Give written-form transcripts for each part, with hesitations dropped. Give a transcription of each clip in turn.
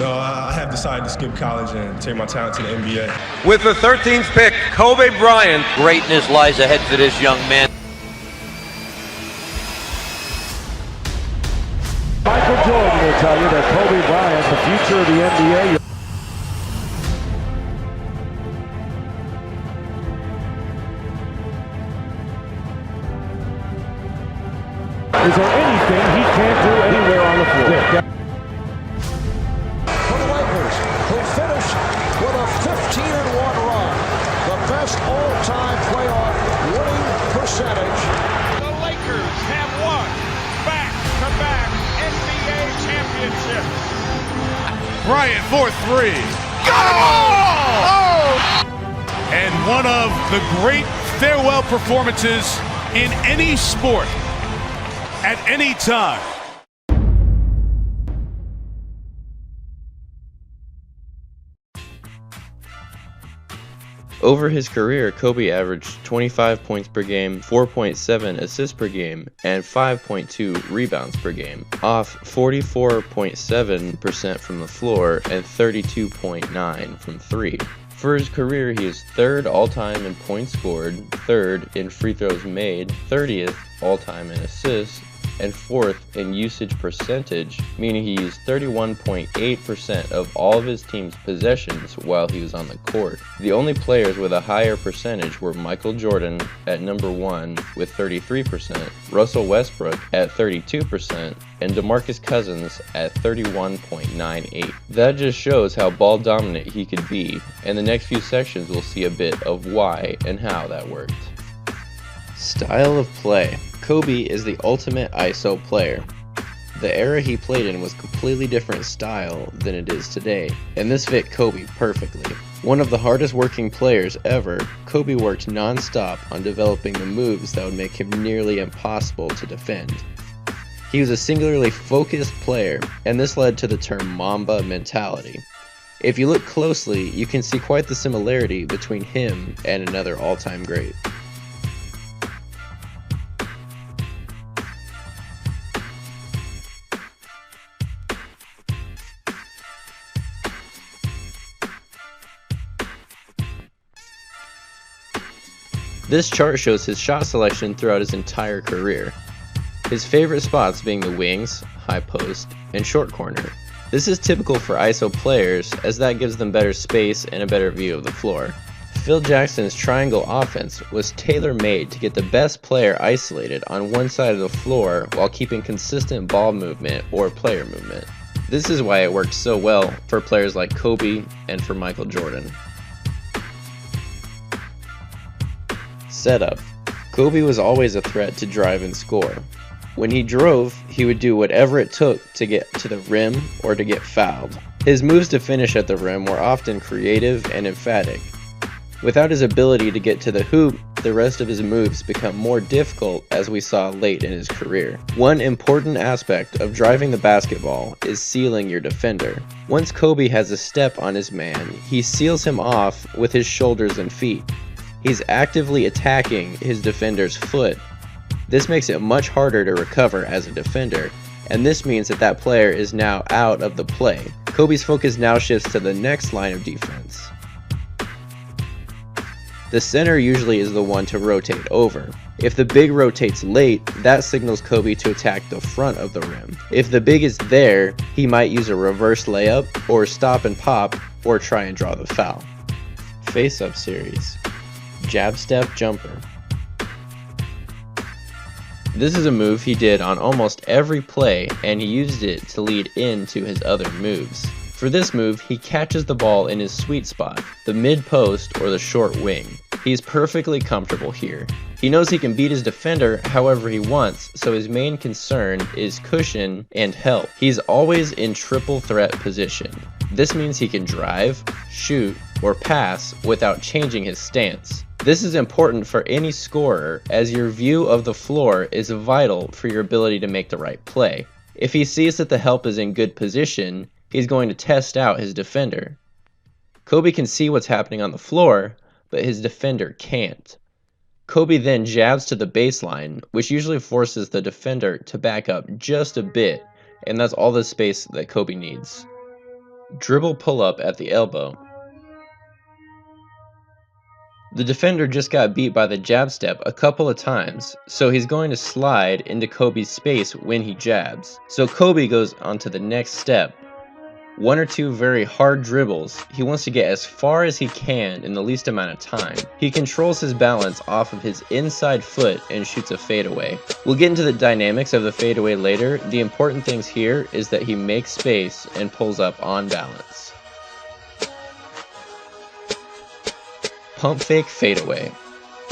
No, I have decided to skip college and take my talent to the NBA. With the 13th pick, Kobe Bryant. Greatness lies ahead for this young man. Michael Jordan will tell you that Kobe Bryant, the future of the NBA. Is there anything he can't do anywhere on the floor? For the Lakers, who finished with a 15-1 run, the best all-time playoff winning percentage. The Lakers have won back-to-back NBA championships. Bryant for three. Got it! Oh! And one of the great farewell performances in any sport at any time. Over his career, Kobe averaged 25 points per game, 4.7 assists per game, and 5.2 rebounds per game, off 44.7% from the floor and 32.9% from three. For his career, he is third all-time in points scored, third in free throws made, 30th all-time in assists, and fourth in usage percentage, meaning he used 31.8% of all of his team's possessions while he was on the court. The only players with a higher percentage were Michael Jordan at number 1 with 33%, Russell Westbrook at 32%, and DeMarcus Cousins at 31.98. That just shows how ball dominant he could be, and the next few sections will see a bit of why and how that worked. Style of play. Kobe is the ultimate ISO player. The era he played in was completely different style than it is today, and this fit Kobe perfectly. One of the hardest working players ever, Kobe worked non-stop on developing the moves that would make him nearly impossible to defend. He was a singularly focused player, and this led to the term Mamba mentality. If you look closely, you can see quite the similarity between him and another all-time great. This chart shows his shot selection throughout his entire career. His favorite spots being the wings, high post, and short corner. This is typical for ISO players as that gives them better space and a better view of the floor. Phil Jackson's triangle offense was tailor-made to get the best player isolated on one side of the floor while keeping consistent ball movement or player movement. This is why it worked so well for players like Kobe and for Michael Jordan. Setup. Kobe was always a threat to drive and score. When he drove, he would do whatever it took to get to the rim or to get fouled. His moves to finish at the rim were often creative and emphatic. Without his ability to get to the hoop, the rest of his moves become more difficult as we saw late in his career. One important aspect of driving the basketball is sealing your defender. Once Kobe has a step on his man, he seals him off with his shoulders and feet. He's actively attacking his defender's foot. This makes it much harder to recover as a defender, and this means that that player is now out of the play. Kobe's focus now shifts to the next line of defense. The center usually is the one to rotate over. If the big rotates late, that signals Kobe to attack the front of the rim. If the big is there, he might use a reverse layup, or stop and pop, or try and draw the foul. Face-up series. Jab step jumper. This is a move he did on almost every play, and he used it to lead into his other moves. For this move, he catches the ball in his sweet spot, the mid post or the short wing. He's perfectly comfortable here. He knows he can beat his defender however he wants, so his main concern is cushion and help. He's always in triple threat position. This means he can drive, shoot, or pass without changing his stance. This is important for any scorer, as your view of the floor is vital for your ability to make the right play. If he sees that the help is in good position, he's going to test out his defender. Kobe can see what's happening on the floor, but his defender can't. Kobe then jabs to the baseline, which usually forces the defender to back up just a bit, and that's all the space that Kobe needs. dribble pull-up at the elbow. The defender just got beat by the jab step a couple of times, so he's going to slide into Kobe's space when he jabs. So Kobe goes on to the next step. One or two very hard dribbles. He wants to get as far as he can in the least amount of time. He controls his balance off of his inside foot and shoots a fadeaway. We'll get into the dynamics of the fadeaway later. The important things here is that he makes space and pulls up on balance. Pump fake fadeaway.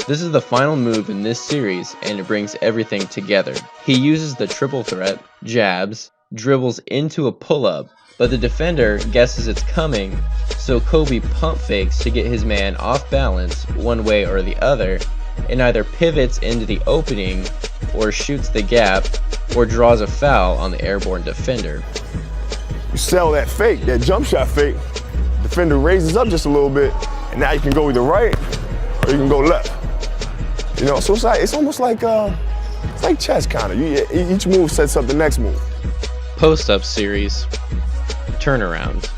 This is the final move in this series and it brings everything together. He uses the triple threat, jabs, dribbles into a pull-up, but the defender guesses it's coming, so Kobe pump fakes to get his man off balance one way or the other, and either pivots into the opening, or shoots the gap, or draws a foul on the airborne defender. You sell that fake, that jump shot fake, defender raises up just a little bit, and now you can go either right or you can go left. You know, so it's almost like chess kind of. Each move sets up the next move. Post-up series. Turnaround.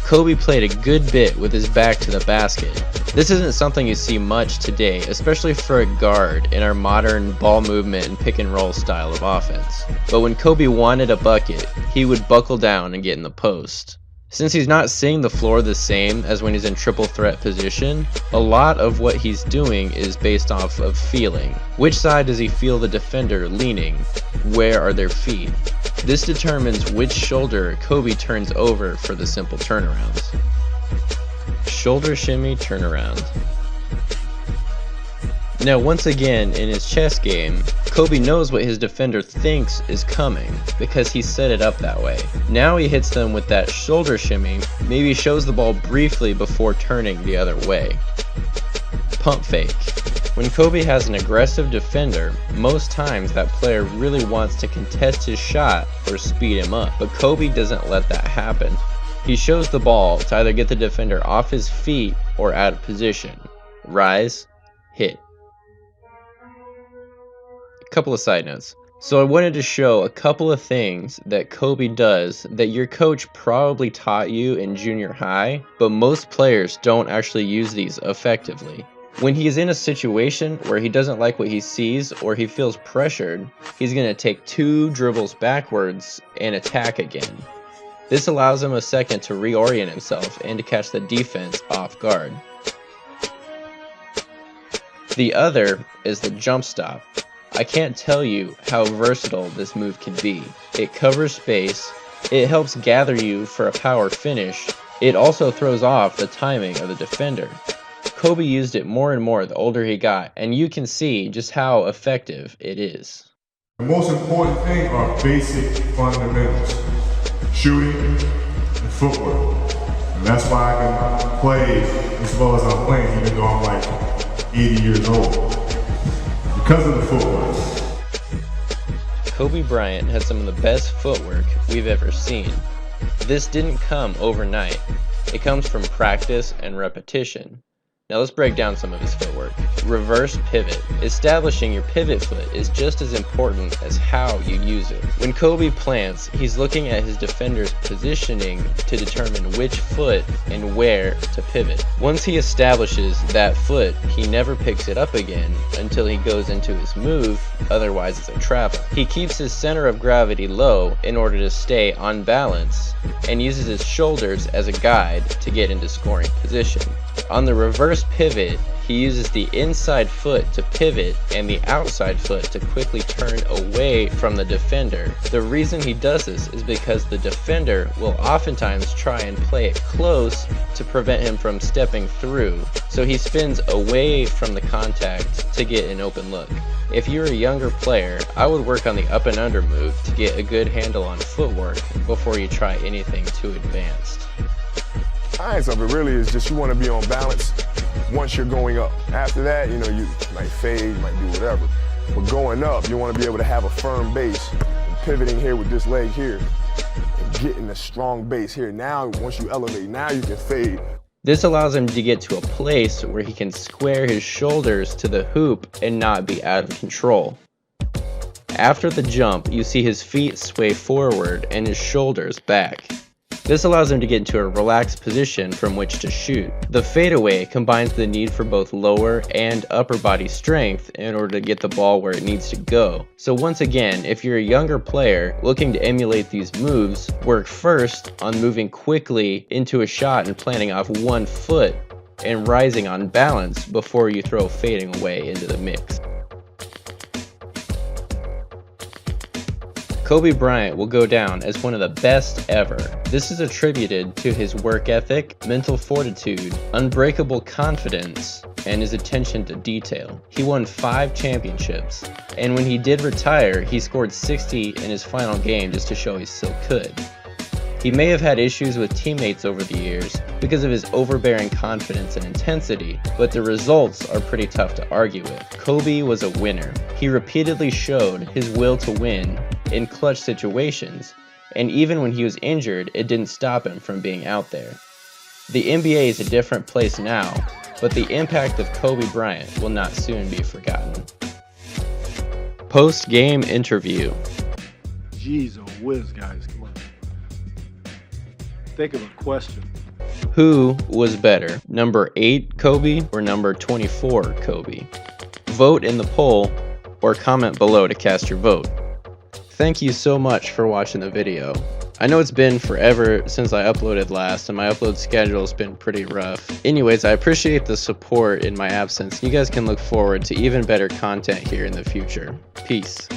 Kobe played a good bit with his back to the basket. This isn't something you see much today, especially for a guard in our modern ball movement and pick and roll style of offense. But when Kobe wanted a bucket, he would buckle down and get in the post. Since he's not seeing the floor the same as when he's in triple threat position, a lot of what he's doing is based off of feeling. Which side does he feel the defender leaning? Where are their feet? This determines which shoulder Kobe turns over for the simple turnarounds. Shoulder shimmy turnaround. Now once again in his chess game, Kobe knows what his defender thinks is coming because he set it up that way. Now he hits them with that shoulder shimmy, maybe shows the ball briefly before turning the other way. Pump fake. When Kobe has an aggressive defender, most times that player really wants to contest his shot or speed him up, but Kobe doesn't let that happen. He shows the ball to either get the defender off his feet or out of position. Rise, hit. Couple of side notes. So I wanted to show a couple of things that Kobe does that your coach probably taught you in junior high, but most players don't actually use these effectively. When he is in a situation where he doesn't like what he sees or he feels pressured, he's going to take 2 dribbles backwards and attack again. This allows him a second to reorient himself and to catch the defense off guard. The other is the jump stop. I can't tell you how versatile this move can be. It covers space, it helps gather you for a power finish, it also throws off the timing of the defender. Kobe used it more and more the older he got, and you can see just how effective it is. The most important thing are basic fundamentals. Shooting and footwork. And that's why I can play as well as I'm playing even though I'm like 80 years old. Because of the footwork. Kobe Bryant had some of the best footwork we've ever seen. This didn't come overnight. It comes from practice and repetition. Now let's break down some of his footwork. Reverse pivot. Establishing your pivot foot is just as important as how you use it. When Kobe plants, he's looking at his defender's positioning to determine which foot and where to pivot. Once he establishes that foot, he never picks it up again until he goes into his move, otherwise it's a trap. He keeps his center of gravity low in order to stay on balance and uses his shoulders as a guide to get into scoring position. On the reverse pivot, he uses the inside foot to pivot and the outside foot to quickly turn away from the defender. The reason he does this is because the defender will oftentimes try and play it close to prevent him from stepping through, so he spins away from the contact to get an open look. If you're a younger player, I would work on the up and under move to get a good handle on footwork before you try anything too advanced. Science of it really is just you want to be on balance once you're going up. After that, you know, you might fade, you might do whatever. But going up, you want to be able to have a firm base. And pivoting here with this leg here and getting a strong base here. Now, once you elevate, now you can fade. This allows him to get to a place where he can square his shoulders to the hoop and not be out of control. After the jump, you see his feet sway forward and his shoulders back. This allows him to get into a relaxed position from which to shoot. The fadeaway combines the need for both lower and upper body strength in order to get the ball where it needs to go. So once again, if you're a younger player looking to emulate these moves, work first on moving quickly into a shot and planting off one foot and rising on balance before you throw fading away into the mix. Kobe Bryant will go down as one of the best ever. This is attributed to his work ethic, mental fortitude, unbreakable confidence, and his attention to detail. He won 5 championships, and when he did retire, he scored 60 in his final game just to show he still could. He may have had issues with teammates over the years because of his overbearing confidence and intensity, but the results are pretty tough to argue with. Kobe was a winner. He repeatedly showed his will to win in clutch situations, and even when he was injured, it didn't stop him from being out there. The NBA is a different place now, but the impact of Kobe Bryant will not soon be forgotten. Post-game interview. Jeez, oh whiz, guys, come on. Think of a question. Who was better, number 8 Kobe or number 24 Kobe? Vote in the poll or comment below to cast your vote. Thank you so much for watching the video. I know it's been forever since I uploaded last, and my upload schedule's been pretty rough. Anyways, I appreciate the support in my absence. You guys can look forward to even better content here in the future. Peace.